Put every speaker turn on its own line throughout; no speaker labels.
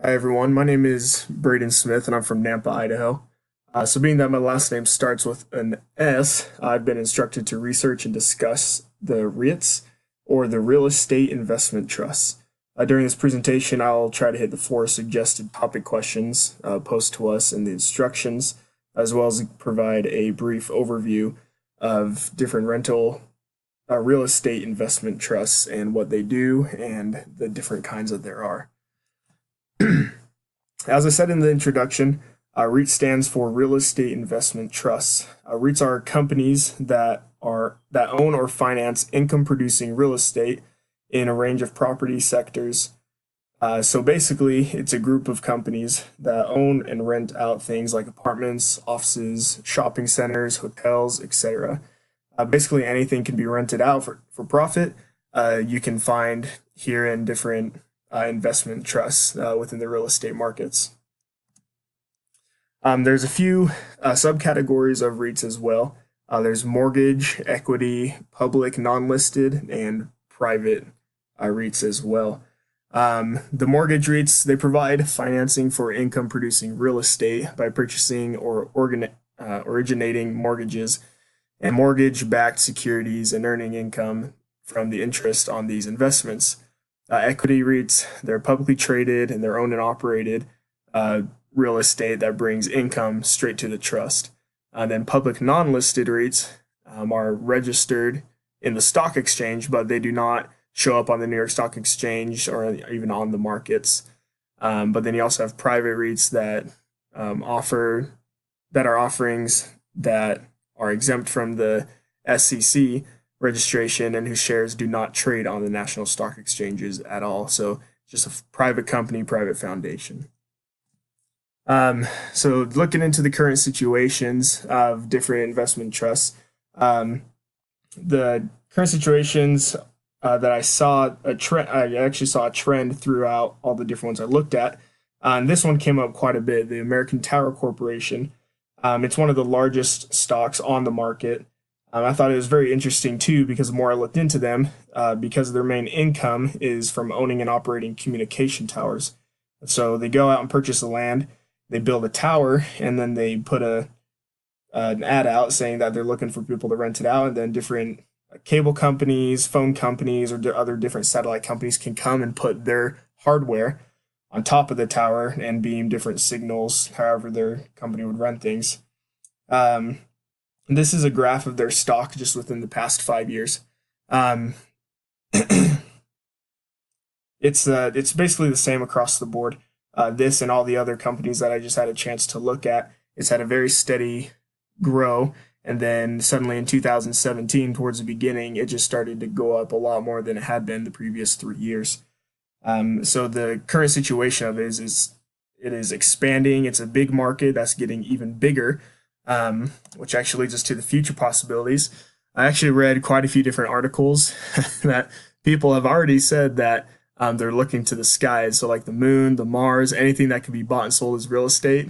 Hi everyone, my name is Braden Smith and I'm from Nampa, Idaho. So being that my last name starts with an S, I've been instructed to research and discuss the REITs or the Real Estate Investment Trusts. During this presentation, I'll try to hit the four suggested topic questions posed to us in the instructions, as well as provide a brief overview of different real estate investment trusts and what they do and the different kinds that there are. As I said in the introduction, REIT stands for Real Estate Investment Trusts. REITs are companies that own or finance income-producing real estate in a range of property sectors. So basically, it's a group of companies that own and rent out things like apartments, offices, shopping centers, hotels, etc. Basically, anything can be rented out for profit. You can find here in different investment trusts within the real estate markets. There's a few subcategories of REITs as well. There's mortgage, equity, public, non-listed, and private REITs as well. The mortgage REITs, they provide financing for income-producing real estate by purchasing or originating mortgages and mortgage-backed securities and earning income from the interest on these investments. Equity REITs, they're publicly traded and they're owned and operated real estate that brings income straight to the trust. Then public non-listed REITs are registered in the stock exchange, but they do not show up on the New York Stock Exchange or even on the markets. But then you also have private REITs that are offerings that are exempt from the SEC registration and whose shares do not trade on the national stock exchanges at all. So just a private company, private foundation. So looking into the current situations of different investment trusts, the current situations that I saw a trend, I actually saw a trend throughout all the different ones I looked at. And this one came up quite a bit, the American Tower Corporation. It's one of the largest stocks on the market. I thought it was very interesting too because the more I looked into them, because their main income is from owning and operating communication towers. So they go out and purchase the land, they build a tower, and then they put an ad out saying that they're looking for people to rent it out, and then different cable companies, phone companies, or other different satellite companies can come and put their hardware on top of the tower and beam different signals, however their company would run things. This is a graph of their stock just within the past 5 years. It's basically the same across the board. This and all the other companies that I just had a chance to look at, it's had a very steady grow, and then suddenly in 2017, towards the beginning, it just started to go up a lot more than it had been the previous 3 years. So the current situation of it is it is expanding. It's a big market that's getting even bigger. Which actually leads us to the future possibilities. I actually read quite a few different articles that people have already said that they're looking to the skies. So like the moon, the Mars, anything that can be bought and sold as real estate,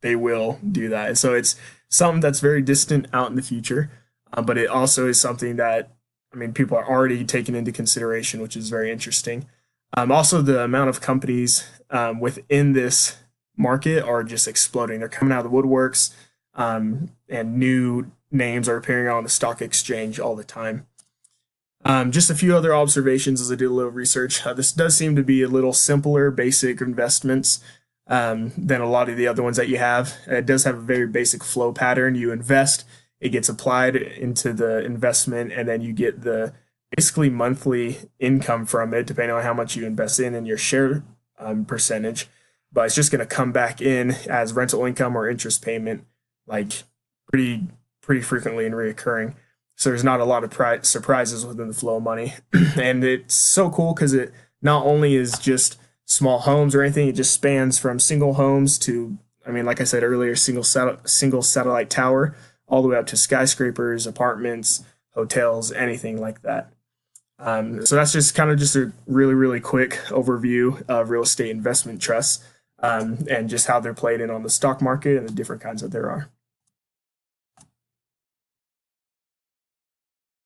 they will do that. And so it's something that's very distant out in the future, but it also is something that, people are already taking into consideration, which is very interesting. Also, the amount of companies within this market are just exploding. They're coming out of the woodworks. And new names are appearing on the stock exchange all the time. Just a few other observations as I did a little research. This does seem to be a little simpler, basic investments than a lot of the other ones that you have. It does have a very basic flow pattern. You invest, it gets applied into the investment, and then you get the basically monthly income from it, depending on how much you invest in and your share percentage. But it's just going to come back in as rental income or interest payment, like pretty frequently and reoccurring. So there's not a lot of surprises within the flow of money. And it's so cool because it not only is just small homes or anything, it just spans from single homes to, like I said earlier, single satellite tower, all the way up to skyscrapers, apartments, hotels, anything like that. So that's just a really quick overview of real estate investment trusts and just how they're played in on the stock market and the different kinds that there are.